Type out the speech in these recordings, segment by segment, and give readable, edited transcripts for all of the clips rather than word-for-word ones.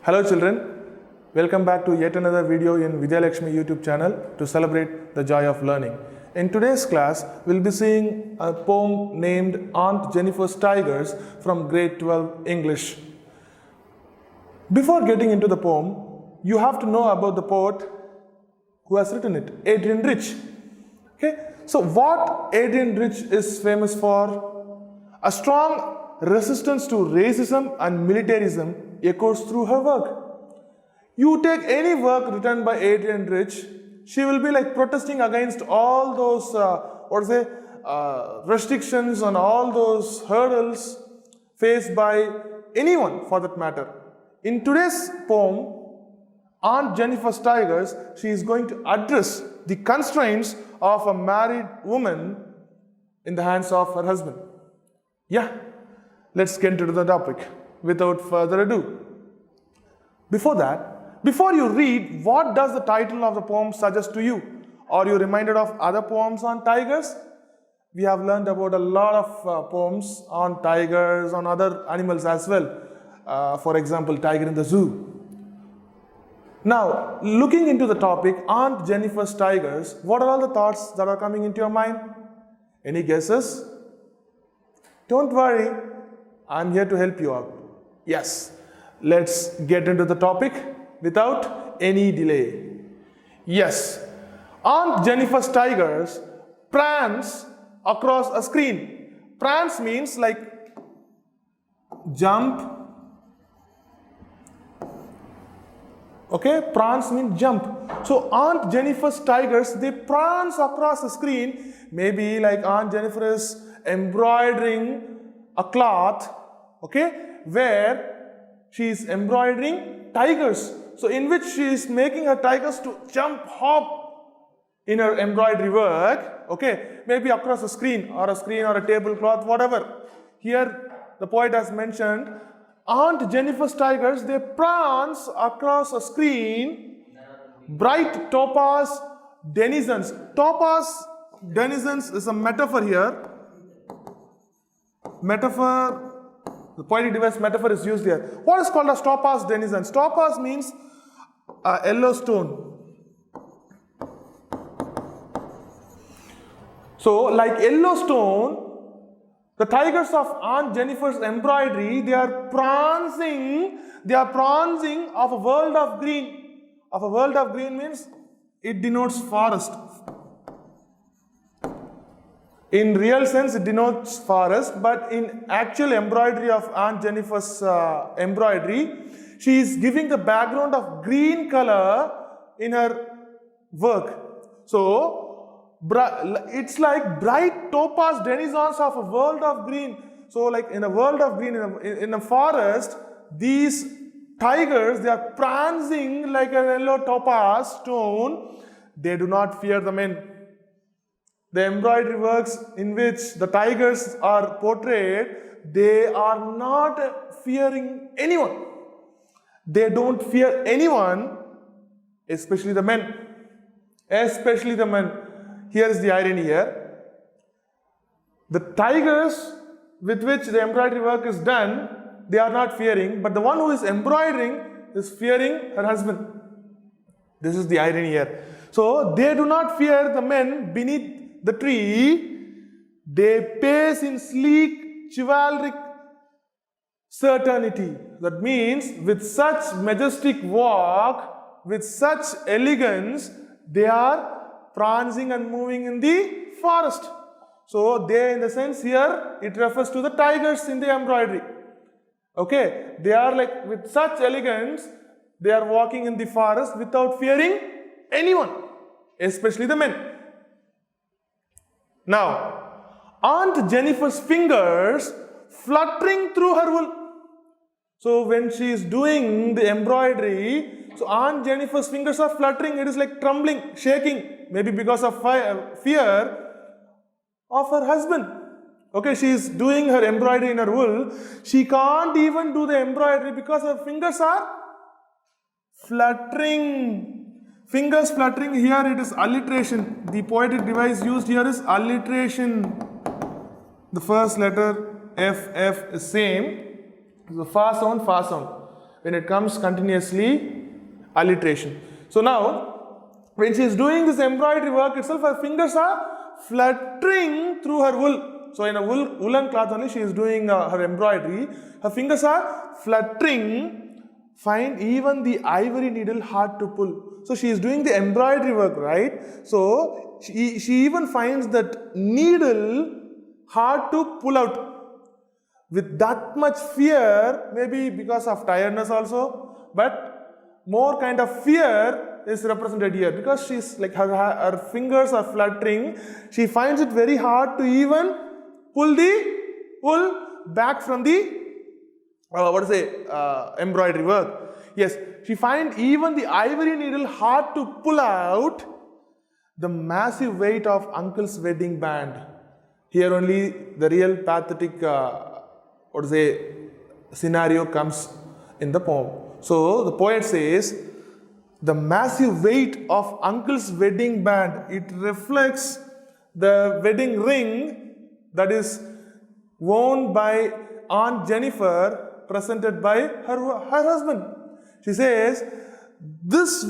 Hello children, welcome back to yet another video in Vidyalakshmi YouTube channel to celebrate the joy of learning. In today's class, we'll be seeing a poem named Aunt Jennifer's Tigers from grade 12 English. Before getting into the poem, you have to know about the poet who has written it, Adrian Rich. Okay, so what Adrian Rich is famous for? A strong resistance to racism and militarism echoes through her work. You take any work written by Adrian Rich, she will be like protesting against all those restrictions and all those hurdles faced by anyone for that matter. In today's poem, Aunt Jennifer's Tigers, she is going to address the constraints of a married woman in the hands of her husband. Yeah, let's get into the topic without further ado. Before that, before you read, what does the title of the poem suggest to you? Are you reminded of other poems on tigers? We have learned about a lot of poems on tigers, on other animals as well. For example, Tiger in the Zoo. Now, looking into the topic, Aunt Jennifer's Tigers, what are all the thoughts that are coming into your mind? Any guesses? Don't worry, I'm here to help you out. Yes, let's get into the topic without any delay. Yes, Aunt Jennifer's Tigers prance across a screen. Prance means like jump. Okay, prance means jump. So Aunt Jennifer's Tigers, they prance across the screen. Maybe like Aunt Jennifer is embroidering a cloth, okay, where she is embroidering tigers. So in which she is making her tigers to jump, hop in her embroidery work, okay, maybe across a screen or a tablecloth, whatever. Here the poet has mentioned Aunt Jennifer's Tigers, they prance across a screen, bright topaz denizens. Topaz denizens is a metaphor here. Metaphor, the poetic device metaphor is used here. What is called as topaz denizens? Topaz means yellow stone. So, like yellow stone, the tigers of Aunt Jennifer's embroidery, they are prancing of a world of green. Of a world of green means it denotes forest. In real sense, it denotes forest, but in actual embroidery of Aunt Jennifer's embroidery, she is giving the background of green color in her work. So, it's like bright topaz denizens of a world of green. So, like in a world of green, in a forest, these tigers, they are prancing like a yellow topaz stone. They do not fear the men. The embroidery works in which the tigers are portrayed, they are not fearing anyone. They don't fear anyone, especially the men. Especially the men. Here is the irony here. The tigers with which the embroidery work is done, they are not fearing, but the one who is embroidering is fearing her husband. This is the irony here. So, they do not fear the men beneath the tree, they pace in sleek, chivalric certainty. That means with such majestic walk, with such elegance, they are prancing and moving in the forest. So they, in the sense here, it refers to the tigers in the embroidery. Okay, they are like with such elegance, they are walking in the forest without fearing anyone, especially the men. Now, Aunt Jennifer's fingers fluttering through her wool. So when she is doing the embroidery, so Aunt Jennifer's fingers are fluttering, it is like trembling, shaking, maybe because of fear of her husband. Okay, she is doing her embroidery in her wool. She can't even do the embroidery because her fingers are fluttering. Fingers fluttering, here it is alliteration. The poetic device used here is alliteration. The first letter F is same. The fa sound. when it comes continuously alliteration. So now, when she is doing this embroidery work itself, her fingers are fluttering through her wool. So in a woolen cloth only she is doing her embroidery. Her fingers are fluttering. Find even the ivory needle hard to pull. So she is doing the embroidery work, right? So she even finds that needle hard to pull out. With that much fear, maybe because of tiredness also, but more kind of fear is represented here because she's like her fingers are fluttering. She finds it very hard to even pull the wool back from the embroidery work. Yes, she finds even the ivory needle hard to pull out the massive weight of uncle's wedding band. Here only the real pathetic scenario comes in the poem. So the poet says, the massive weight of uncle's wedding band, it reflects the wedding ring that is worn by Aunt Jennifer, presented by her husband. She says, this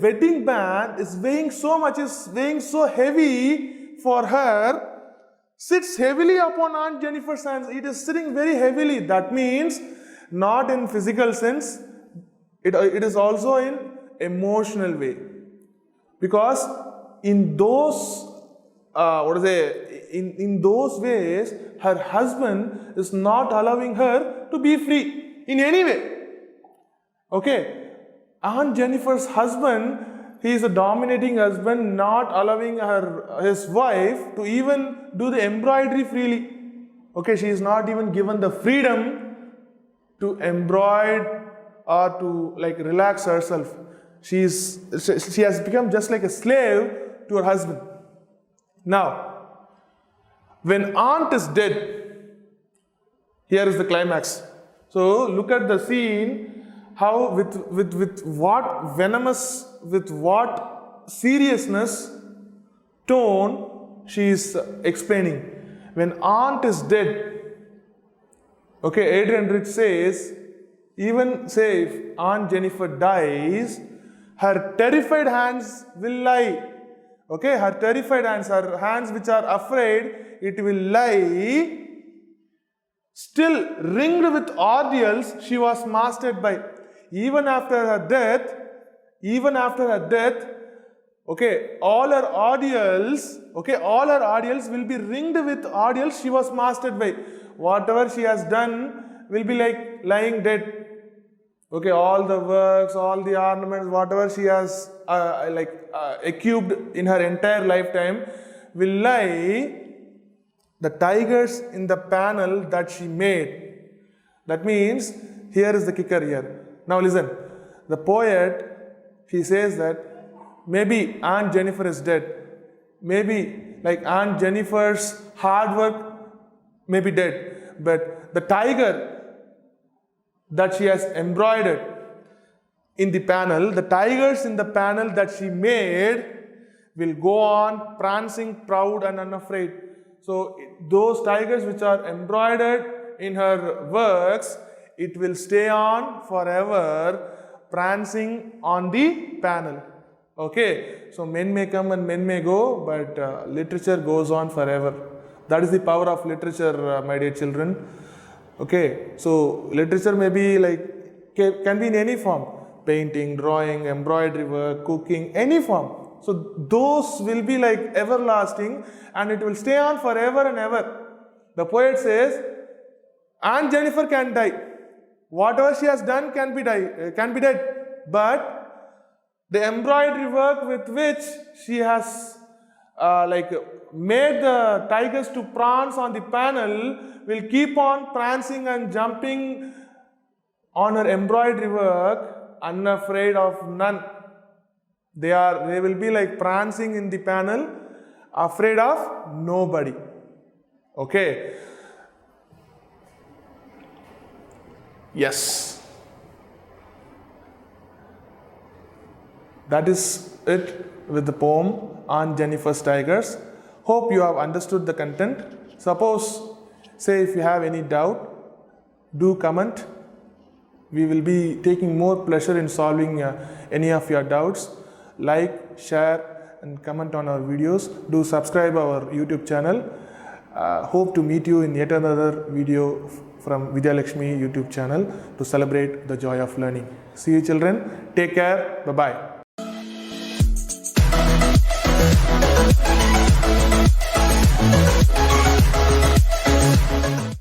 wedding band is weighing so much, is weighing so heavy for her, sits heavily upon Aunt Jennifer's hands. It is sitting very heavily. That means not in physical sense, it is also in emotional way. Because in those in those ways, her husband is not allowing her to be free in any way. Okay, Aunt Jennifer's husband, he is a dominating husband, not allowing his wife to even do the embroidery freely. Okay, she is not even given the freedom to embroider or to relax herself. She has become just like a slave to her husband. Now, when aunt is dead, here is the climax. So look at the scene, how with what venomous, with what seriousness tone she is explaining. When aunt is dead, okay, Adrian Rich says, even say if Aunt Jennifer dies, her terrified hands will lie. Okay, her terrified hands, her hands which are afraid, it will lie. Still ringed with ordeals, she was mastered by. Even after her death, okay, all her ordeals will be ringed with ordeals she was mastered by. Whatever she has done will be like lying dead. Okay, all the works, all the ornaments, whatever she has equipped in her entire lifetime will lie. The tigers in the panel that she made. That means, here is the kicker here. Now listen, the poet, he says that maybe Aunt Jennifer is dead. Maybe Aunt Jennifer's hard work may be dead. But the tiger that she has embroidered in the panel, the tigers in the panel that she made will go on prancing proud and unafraid. So those tigers which are embroidered in her works, it will stay on forever prancing on the panel. Okay, so men may come and men may go, but literature goes on forever. That is the power of literature, my dear children. Okay, so literature may be can be in any form. Painting, drawing, embroidery work, cooking, any form. So those will be everlasting and it will stay on forever and ever. The poet says, Aunt Jennifer can die. Whatever she has done can be dead. But the embroidery work with which she has made the tigers to prance on the panel will keep on prancing and jumping on her embroidery work, unafraid of none. They will be prancing in the panel, afraid of nobody. Okay. Yes. That is it with the poem Aunt Jennifer's Tigers. Hope you have understood the content. Suppose, say if you have any doubt, do comment We will be taking more pleasure in solving any of your doubts. Like, share and comment on our videos. Do subscribe our YouTube channel. Hope to meet you in yet another video from Vidya Lakshmi YouTube channel to celebrate the joy of learning. See you children. Take care. Bye-bye.